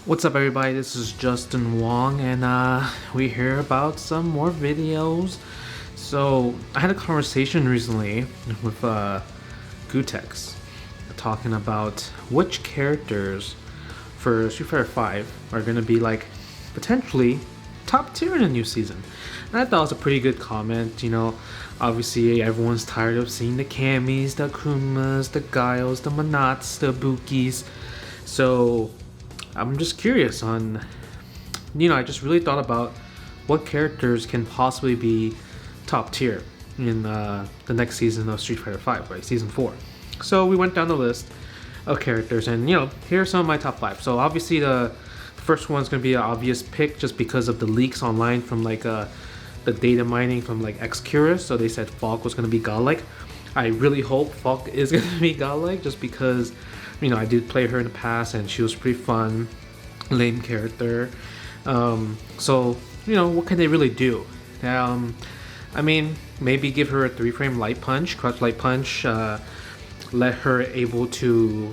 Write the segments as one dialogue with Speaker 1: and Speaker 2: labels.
Speaker 1: What's up everybody, this is Justin Wong and we're here about some more videos. So I had a conversation recently with Gutex talking about which characters for Street Fighter 5 are going to be like potentially top tier in the new season. And I thought it was a pretty good comment. You know, obviously everyone's tired of seeing the Kamis, the Akumas, the Guiles, the Manats, the Bukis. So I'm just curious on, you know, I just really thought about what characters can possibly be top tier in the next season of Street Fighter 5, right? Season 4. So we went down the list of characters and, you know, here are some of my top 5. So obviously the first one's going to be an obvious pick just because of the leaks online from like the data mining from like X-Curious. So they said Falk was going to be godlike. I really hope Falk is going to be godlike just because, you know, I did play her in the past and she was pretty fun, lame character. So, you know, what can they really do? I mean, maybe give her a 3-frame light punch, crouch light punch, let her able to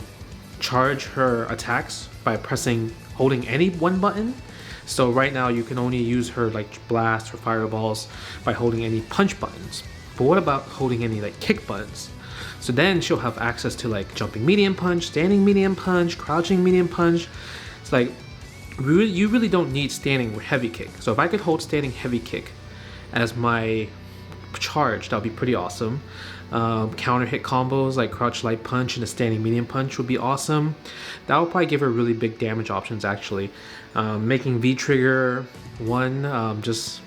Speaker 1: charge her attacks by holding any one button. So right now you can only use her like blast or fireballs by holding any punch buttons. But what about holding any like kick buttons? So then she'll have access to like jumping medium punch, standing medium punch, crouching medium punch. It's like, you really don't need standing heavy kick. So if I could hold standing heavy kick as my charge, that would be pretty awesome. Counter hit combos like crouch light punch and a standing medium punch would be awesome. That would probably give her really big damage options actually. Making V-Trigger 1 just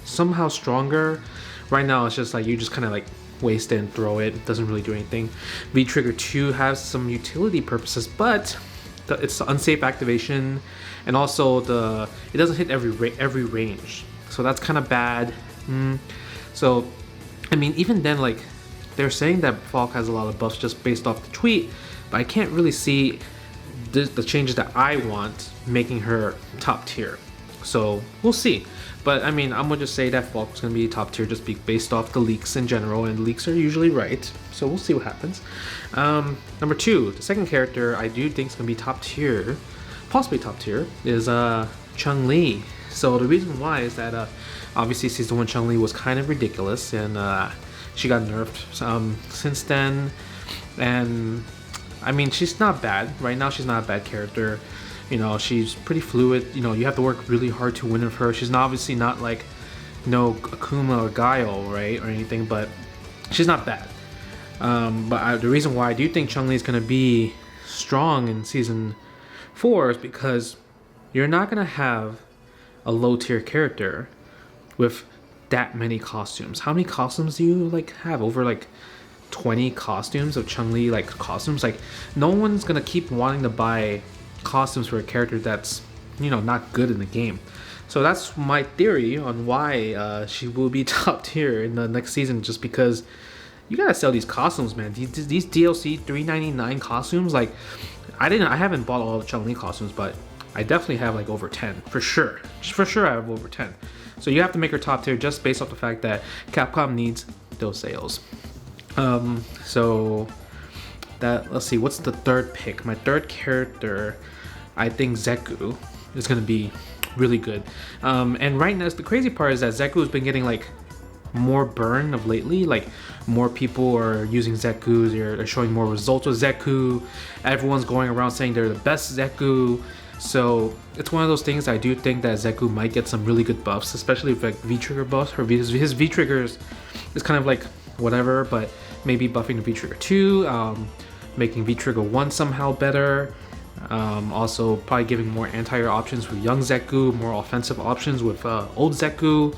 Speaker 1: somehow stronger. Right now it's just like you just kind of like waste it and throw it. It doesn't really do anything. V-Trigger 2 has some utility purposes, but it's unsafe activation, and also it doesn't hit every range, so that's kind of bad. So I mean, even then, like, they're saying that Falk has a lot of buffs just based off the tweet, but I can't really see the changes that I want making her top tier. So we'll see. But I mean, I'm gonna just say that Falk's gonna be top tier just based off the leaks in general, and leaks are usually right. So we'll see what happens. Number 2, the second character I do think is gonna be top tier, possibly top tier, is Chun-Li. So the reason why is that obviously season 1 Chun-Li was kind of ridiculous, and she got nerfed since then. And I mean, she's not bad right now. She's not a bad character. You know, she's pretty fluid. You know, you have to work really hard to win with her. She's obviously not like no Akuma or Guile, right, or anything, but she's not bad. But the reason why I do think Chun-Li is going to be strong in season 4 is because you're not going to have a low tier character with that many costumes. How many costumes do you like have? Over like 20 costumes of Chun-Li, like costumes. Like, no one's going to keep wanting to buy costumes for a character that's, you know, not good in the game. So that's my theory on why she will be top tier in the next season, just because you gotta sell these costumes, man. These DLC $3.99 costumes, like, I haven't bought all the Chun-Li costumes, but I definitely have like over 10 for sure. For sure I have over 10. So you have to make her top tier just based off the fact that Capcom needs those sales. So that, let's see, what's the third pick? My third character, I think Zeku is gonna be really good. And right now, the crazy part is that Zeku has been getting like more burn of lately. Like, more people are using Zeku, they're showing more results with Zeku. Everyone's going around saying they're the best Zeku. So it's one of those things. I do think that Zeku might get some really good buffs, especially with like V-Trigger buffs. His V-Triggers is kind of like whatever, but maybe buffing the V-Trigger 2, making V-Trigger 1 somehow better. Also probably giving more anti-air options with young Zeku, more offensive options with old Zeku.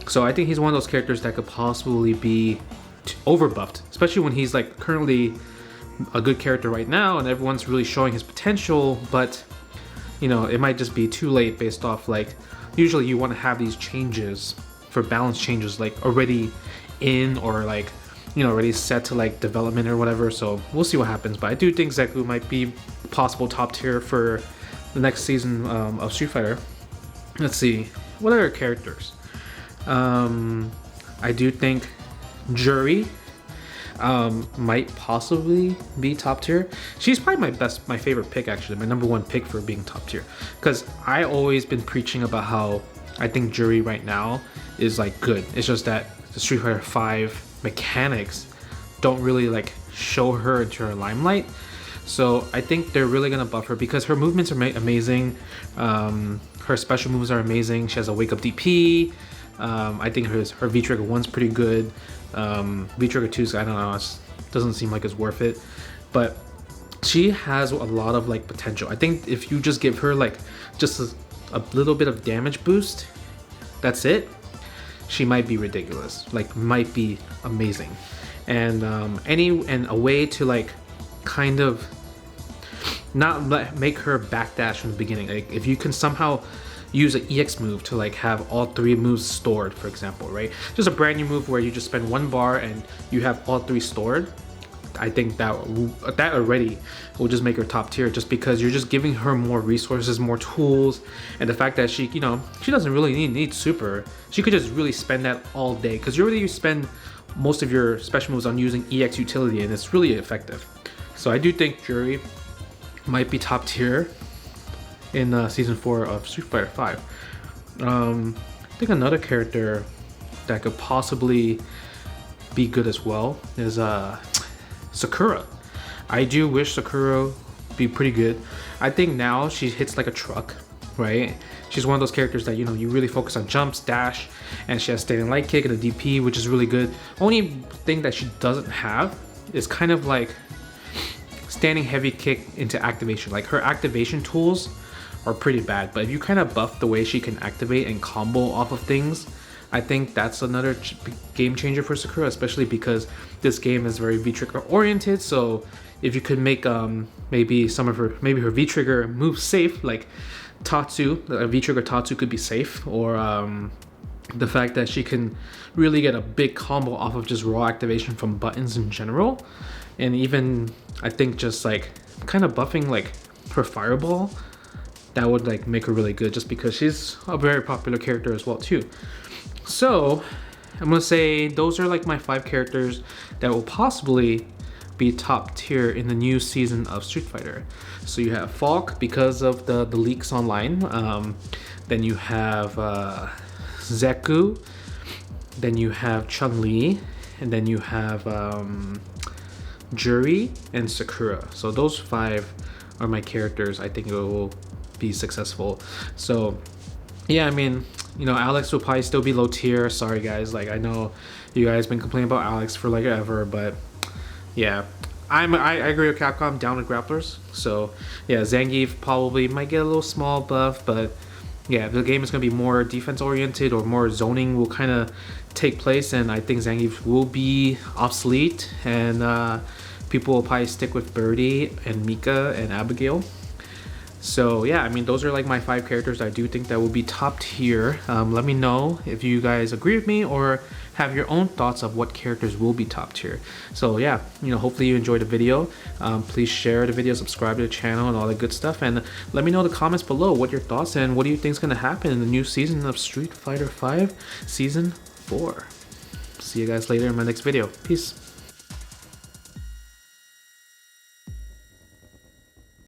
Speaker 1: So I think he's one of those characters that could possibly be overbuffed, especially when he's like currently a good character right now and everyone's really showing his potential, but you know, it might just be too late based off, like, usually you want to have these changes for balance changes like already in, or like, you know, already set to like development or whatever. So we'll see what happens. But I do think Zeku might be possible top tier for the next season of Street Fighter. Let's see, what other characters? I do think Juri might possibly be top tier. She's probably my favorite pick, actually, my number one pick for being top tier, because I always been preaching about how I think Juri right now is like good. It's just that the Street Fighter 5 mechanics don't really like show her into her limelight. So I think they're really gonna buff her because her movements are amazing. Her special moves are amazing. She has a wake up DP. I think her V trigger 1's pretty good. V trigger 2's, I don't know, it doesn't seem like it's worth it, but she has a lot of like potential. I think if you just give her like just a little bit of damage boost, that's it, she might be ridiculous, like might be amazing. And a way to like kind of not make her backdash from the beginning, like if you can somehow use an EX move to like have all 3 moves stored, for example, right? Just a brand new move where you just spend 1 bar and you have all 3 stored. I think that already will just make her top tier, just because you're just giving her more resources, more tools, and the fact that she, you know, she doesn't really need super. She could just really spend that all day, because you already spend most of your special moves on using EX utility, and it's really effective. So I do think Juri might be top tier in season 4 of Street Fighter 5. I think another character that could possibly be good as well is Sakura. I do wish Sakura be pretty good. I think now she hits like a truck, right? She's one of those characters that, you know, you really focus on jumps, dash, and she has standing light kick and a DP, which is really good. Only thing that she doesn't have is kind of like standing heavy kick into activation. Like her activation tools are pretty bad, but if you kind of buff the way she can activate and combo off of things, I think that's another game changer for Sakura, especially because this game is very V-trigger oriented. So if you could make maybe her V-trigger moves safe, like Tatsu, a V-trigger Tatsu could be safe, or the fact that she can really get a big combo off of just raw activation from buttons in general, and even I think just like kind of buffing like her fireball, that would like make her really good, just because she's a very popular character as well too. So I'm gonna say those are like my 5 characters that will possibly be top tier in the new season of Street Fighter. So you have Falk because of the leaks online. Then you have Zeku. Then you have Chun-Li, and then you have Juri and Sakura. So those 5 are my characters I think will be successful. So yeah, I mean, you know, Alex will probably still be low tier. Sorry guys, like I know you guys been complaining about Alex for like ever, but yeah, I agree with Capcom, down with grapplers. So yeah, Zangief probably might get a little small buff, but yeah, the game is going to be more defense oriented, or more zoning will kind of take place, and I think Zangief will be obsolete, and people will probably stick with Birdie and Mika and Abigail. So yeah, I mean, those are like my 5 characters I do think that will be top tier. Let me know if you guys agree with me or have your own thoughts of what characters will be top tier. So yeah, you know, hopefully you enjoyed the video. Please share the video, subscribe to the channel, and all that good stuff, and let me know in the comments below what your thoughts and what do you think is going to happen in the new season of Street Fighter 5 season 4. See you guys later in my next video. Peace.